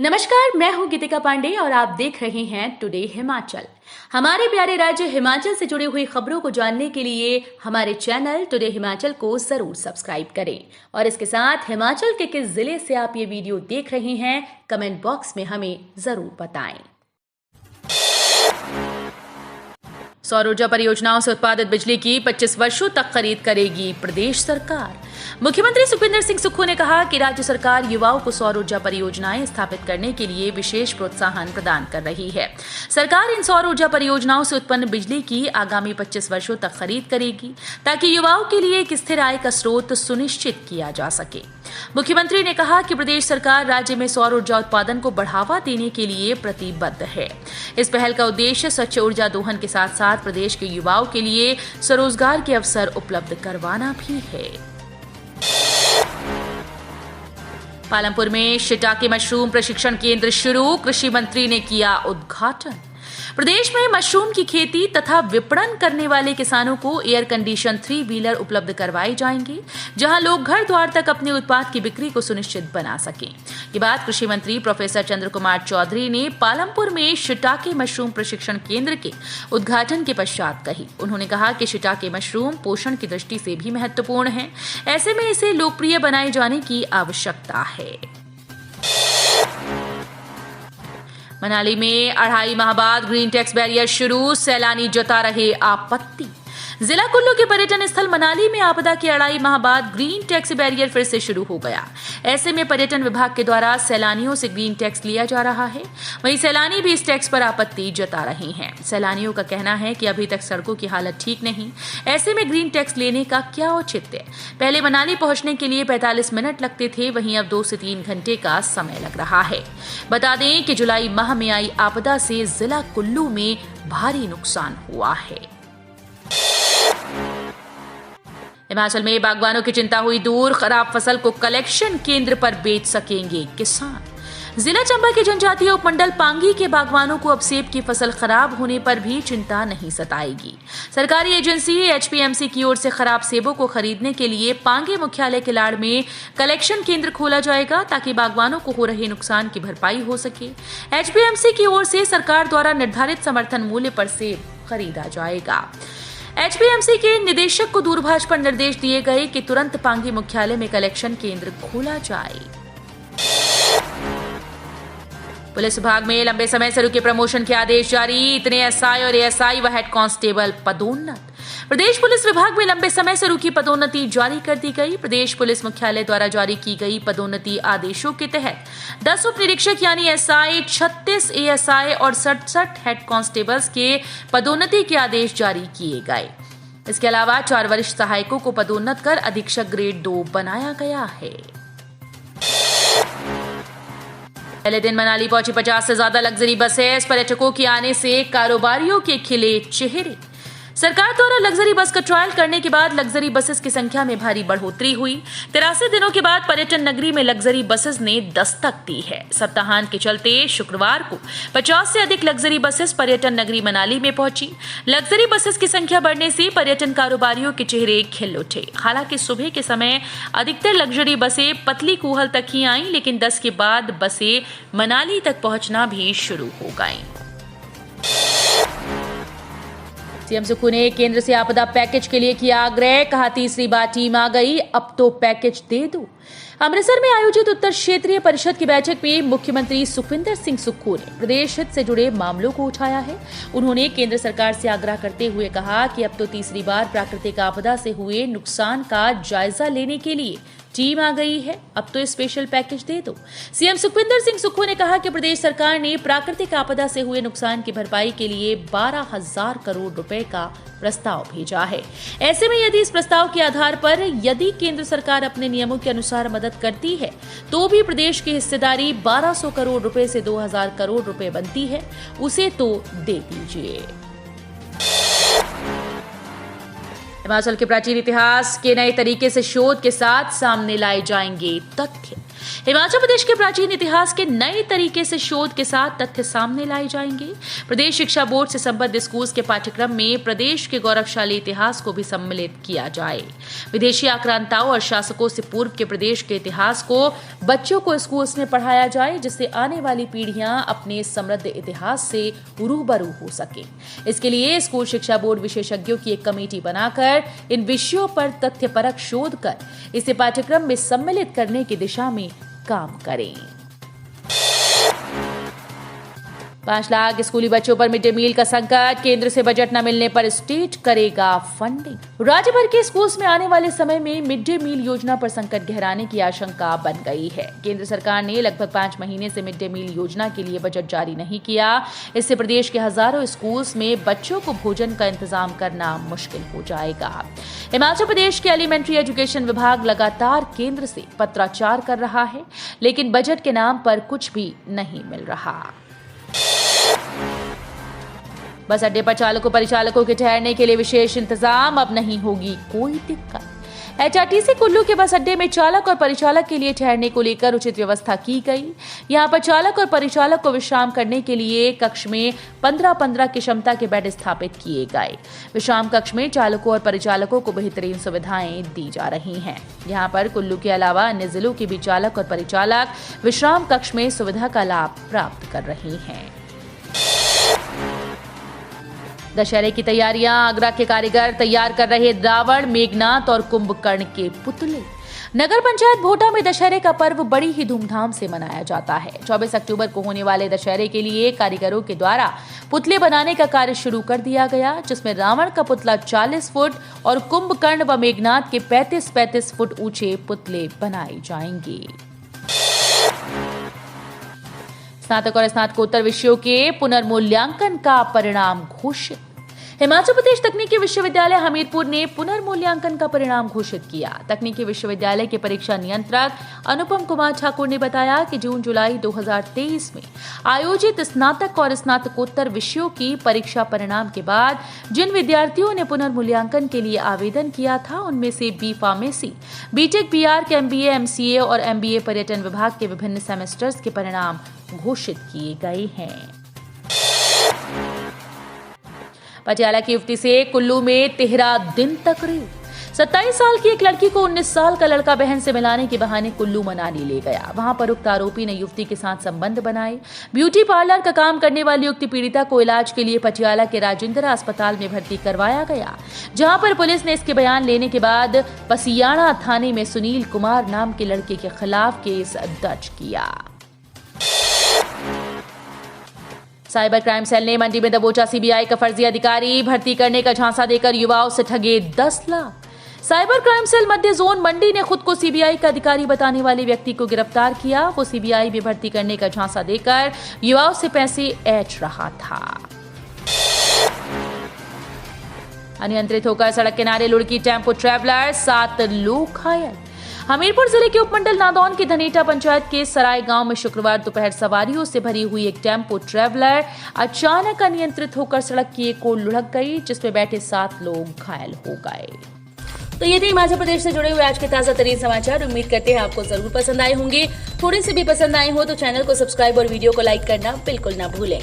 नमस्कार, मैं हूं गीतिका पांडे और आप देख रहे हैं टुडे हिमाचल। हमारे प्यारे राज्य हिमाचल से जुड़ी हुई खबरों को जानने के लिए हमारे चैनल टुडे हिमाचल को जरूर सब्सक्राइब करें और इसके साथ हिमाचल के किस जिले से आप ये वीडियो देख रहे हैं कमेंट बॉक्स में हमें जरूर बताएं। सौर ऊर्जा परियोजनाओं से उत्पादित बिजली की 25 वर्षों तक खरीद करेगी प्रदेश सरकार। मुख्यमंत्री सुखविंदर सिंह सुक्खू ने कहा कि राज्य सरकार युवाओं को सौर ऊर्जा परियोजनाएं स्थापित करने के लिए विशेष प्रोत्साहन प्रदान कर रही है। सरकार इन सौर ऊर्जा परियोजनाओं से उत्पन्न बिजली की आगामी 25 वर्षों तक खरीद करेगी ताकि युवाओं के लिए एक स्थिर आय का स्रोत सुनिश्चित किया जा सके। मुख्यमंत्री ने कहा कि प्रदेश सरकार राज्य में सौर ऊर्जा उत्पादन को बढ़ावा देने के लिए प्रतिबद्ध है। इस पहल का उद्देश्य स्वच्छ ऊर्जा दोहन के साथ साथ प्रदेश के युवाओं के लिए स्वरोजगार के अवसर उपलब्ध करवाना भी है। पालमपुर में शिटाके मशरूम प्रशिक्षण केंद्र शुरू, कृषि मंत्री ने किया उद्घाटन। प्रदेश में मशरूम की खेती तथा विपणन करने वाले किसानों को एयर कंडीशन 3 व्हीलर उपलब्ध करवाए जाएंगे, जहां लोग घर द्वार तक अपने उत्पाद की बिक्री को सुनिश्चित बना सकें। ये बात कृषि मंत्री प्रोफेसर चंद्र कुमार चौधरी ने पालमपुर में शिटाके मशरूम प्रशिक्षण केंद्र के उद्घाटन के पश्चात कही। उन्होंने कहा कि शिटाके मशरूम पोषण की दृष्टि से भी महत्वपूर्ण है, ऐसे में इसे लोकप्रिय बनाए जाने की आवश्यकता है। मनाली में 2.5 माह बाद ग्रीन टैक्स बैरियर शुरू, सैलानी जता रहे आपत्ति। जिला कुल्लू के पर्यटन स्थल मनाली में आपदा के 2.5 माह बाद ग्रीन टैक्स बैरियर फिर से शुरू हो गया। ऐसे में पर्यटन विभाग के द्वारा सैलानियों से ग्रीन टैक्स लिया जा रहा है, वहीं सैलानी भी इस टैक्स पर आपत्ति जता रहे हैं। सैलानियों का कहना है कि अभी तक सड़कों की हालत ठीक नहीं, ऐसे में ग्रीन टैक्स लेने का क्या औचित्य। पहले मनाली पहुंचने के लिए 45 मिनट लगते थे, वहीं अब 2 से 3 घंटे का समय लग रहा है। बता दें कि जुलाई माह में आई आपदा से जिला कुल्लू में भारी नुकसान हुआ है। हिमाचल में बागवानों की चिंता हुई दूर, खराब फसल को कलेक्शन केंद्र पर बेच सकेंगे किसान। जिला चंबा के जनजातीय उपमंडल पांगी के बागवानों को अब सेब की फसल खराब होने पर भी चिंता नहीं सताएगी। सरकारी एजेंसी एचपीएमसी की ओर से खराब सेबों को खरीदने के लिए पांगी मुख्यालय किलाड़ में कलेक्शन केंद्र खोला जाएगा ताकि बागवानों को हो रहे नुकसान की भरपाई हो सके। एचपीएमसी की ओर से सरकार द्वारा निर्धारित समर्थन मूल्य पर सेब खरीदा जाएगा। एचपीएमसी के निदेशक को दूरभाष पर निर्देश दिए गए कि तुरंत पांगी मुख्यालय में कलेक्शन केंद्र खोला जाए। पुलिस विभाग में लंबे समय से रुके प्रमोशन के आदेश जारी, इतने एसआई और एएसआई व हेड कांस्टेबल पदोन्नत। प्रदेश पुलिस विभाग में लंबे समय से रुकी पदोन्नति जारी कर दी गई। प्रदेश पुलिस मुख्यालय द्वारा जारी की गई पदोन्नति आदेशों के तहत 10 उप निरीक्षक यानी एसआई, 36 एएसआई और 67 हेड कांस्टेबल्स के पदोन्नति के आदेश जारी किए गए। इसके अलावा 4 वरिष्ठ सहायकों को पदोन्नत कर अधीक्षक ग्रेड 2 बनाया गया है। पहले दिन मनाली पहुंची 50 से ज्यादा लग्जरी बसेस, पर्यटकों के आने से कारोबारियों के खिले चेहरे। सरकार द्वारा लग्जरी बस का ट्रायल करने के बाद लग्जरी बसेस की संख्या में भारी बढ़ोतरी हुई। 83 दिनों के बाद पर्यटन नगरी में लग्जरी बसेस ने दस्तक दी है। सप्ताहांत के चलते शुक्रवार को 50 से अधिक लग्जरी बसेस पर्यटन नगरी मनाली में पहुंची। लग्जरी बसेस की संख्या बढ़ने से पर्यटन कारोबारियों के चेहरे खिल उठे। हालांकि सुबह के समय अधिकतर लग्जरी बसें पतली कूहल तक ही आईं, लेकिन 10 के बाद बसें मनाली तक पहुंचना भी शुरू हो गईं। सीएम सुक्खू ने केंद्र से आपदा पैकेज के लिए किया आग्रह, कहा तीसरी बार टीम आ गई, अब तो पैकेज दे दो। अमृतसर में आयोजित उत्तर क्षेत्रीय परिषद की बैठक में मुख्यमंत्री सुखविंदर सिंह सुक्खू ने प्रदेश हित से जुड़े मामलों को उठाया है। उन्होंने केंद्र सरकार से आग्रह करते हुए कहा कि अब तो तीसरी बार प्राकृतिक आपदा से हुए नुकसान का जायजा लेने के लिए टीम आ गई है, अब तो स्पेशल पैकेज दे दो। सीएम सुखविंदर सिंह सुक्खू ने कहा कि प्रदेश सरकार ने प्राकृतिक आपदा से हुए नुकसान की भरपाई के लिए 12,000 करोड़ रुपए का प्रस्ताव भेजा है। ऐसे में यदि इस प्रस्ताव के आधार पर यदि केंद्र सरकार अपने नियमों के अनुसार मदद करती है तो भी प्रदेश की हिस्सेदारी 1200 करोड़ रुपए से 2000 करोड़ रुपए बनती है, उसे तो दे दीजिए। हिमाचल के प्राचीन इतिहास के नए तरीके से शोध के साथ सामने लाए जाएंगे तथ्य। हिमाचल प्रदेश के प्राचीन इतिहास के नए तरीके से शोध के साथ तथ्य सामने लाए जाएंगे। प्रदेश शिक्षा बोर्ड से संबद्ध स्कूल के पाठ्यक्रम में प्रदेश के गौरवशाली इतिहास को भी सम्मिलित किया जाए। विदेशी आक्रांताओं और शासकों से पूर्व के प्रदेश के इतिहास को बच्चों को स्कूल में पढ़ाया जाए, जिससे आने वाली पीढ़ियां अपने समृद्ध इतिहास से रूबरू हो सके। इसके लिए स्कूल शिक्षा बोर्ड विशेषज्ञों की एक कमेटी बनाकर इन विषयों पर तथ्यपरक शोध कर इसे पाठ्यक्रम में सम्मिलित करने की दिशा में काम करें। 5 लाख स्कूली बच्चों पर मिड डे मील का संकट, केंद्र से बजट न मिलने पर स्टेट करेगा फंडिंग। राज्य भर के स्कूल्स में आने वाले समय में मिड डे मील योजना पर संकट गहराने की आशंका बन गई है। केंद्र सरकार ने लगभग 5 महीने से मिड डे मील योजना के लिए बजट जारी नहीं किया। इससे प्रदेश के हजारों स्कूल्स में बच्चों को भोजन का इंतजाम करना मुश्किल हो जाएगा। हिमाचल प्रदेश के एलिमेंट्री एजुकेशन विभाग लगातार केंद्र से पत्राचार कर रहा है, लेकिन बजट के नाम पर कुछ भी नहीं मिल रहा। बस अड्डे पर चालकों परिचालकों के ठहरने के लिए विशेष इंतजाम, अब नहीं होगी कोई दिक्कत। एचआरटीसी कुल्लू के बस अड्डे में चालक और परिचालक के लिए ठहरने को लेकर उचित व्यवस्था की गई। यहां पर चालक और परिचालक को विश्राम करने के लिए कक्ष में 15-15 की क्षमता के बेड स्थापित किए गए। विश्राम कक्ष में चालकों और परिचालकों को बेहतरीन सुविधाएं दी जा रही हैं। यहां पर कुल्लू के अलावा अन्य जिलों के भी चालक और परिचालक विश्राम कक्ष में सुविधा का लाभ प्राप्त कर रहे हैं। दशहरे की तैयारियां, आगरा के कारीगर तैयार कर रहे रावण, मेघनाथ और कुंभकर्ण के पुतले। नगर पंचायत भोटा में दशहरे का पर्व बड़ी ही धूमधाम से मनाया जाता है। 24 अक्टूबर को होने वाले दशहरे के लिए कारीगरों के द्वारा पुतले बनाने का कार्य शुरू कर दिया गया, जिसमें रावण का पुतला 40 फुट और कुंभकर्ण व मेघनाथ के 35-35 फुट ऊंचे पुतले बनाए जाएंगे। स्नातक और स्नातकोत्तर विषयों के पुनर्मूल्यांकन का परिणाम घोषित। हिमाचल प्रदेश तकनीकी विश्वविद्यालय हमीरपुर ने पुनर्मूल्यांकन का परिणाम घोषित किया। तकनीकी विश्वविद्यालय के परीक्षा नियंत्रक अनुपम कुमार ठाकुर ने बताया कि जून-जुलाई 2023 में आयोजित स्नातक और स्नातकोत्तर विषयों की परीक्षा परिणाम के बाद जिन विद्यार्थियों ने पुनर्मूल्यांकन के लिए आवेदन किया था, उनमें से B pharmacy, B Tech, B Arch, MBA, MCA और एमबीए पर्यटन विभाग के विभिन्न सेमेस्टर्स के परिणाम घोषित किए गए हैं। पटियाला की युवती से कुल्लू में 13 दिन तकरीर। 27 साल की एक लड़की को 19 साल का लड़का बहन से मिलाने के बहाने कुल्लू मनाली ले गया। वहां पर उक्त आरोपी ने युवती के साथ संबंध बनाए। ब्यूटी पार्लर का काम करने वाली युवती पीड़िता को इलाज के लिए पटियाला के राजेंद्र अस्पताल में भर्ती करवाया गया, जहां पर पुलिस ने इसके बयान लेने के बाद पसियाणा थाने में सुनील कुमार नाम के लड़के के खिलाफ केस दर्ज किया। साइबर क्राइम सेल ने मंडी में दबोचा सीबीआई का फर्जी अधिकारी, भर्ती करने का झांसा देकर युवाओं से ठगे 10 लाख। साइबर क्राइम सेल मध्य जोन मंडी ने खुद को सीबीआई का अधिकारी बताने वाले व्यक्ति को गिरफ्तार किया। वो सीबीआई में भर्ती करने का झांसा देकर युवाओं से पैसे ऐंठ रहा था। अनियंत्रित होकर सड़क किनारे लुढ़की टेम्पो ट्रैवलर, 7 लोग घायल। हमीरपुर जिले के उपमंडल नादौन की धनेटा पंचायत के सराय गांव में शुक्रवार दोपहर सवारियों से भरी हुई एक टेम्पो ट्रैवलर अचानक अनियंत्रित होकर सड़क की एक ओर लुढ़क गई, जिसमें बैठे 7 लोग घायल हो गए। तो ये थे हिमाचल प्रदेश से जुड़े हुए आज के ताजा तरीन समाचार। उम्मीद करते हैं आपको जरूर पसंद आए होंगे। थोड़े से भी पसंद आए हो तो चैनल को सब्सक्राइब और वीडियो को लाइक करना बिल्कुल ना भूलें।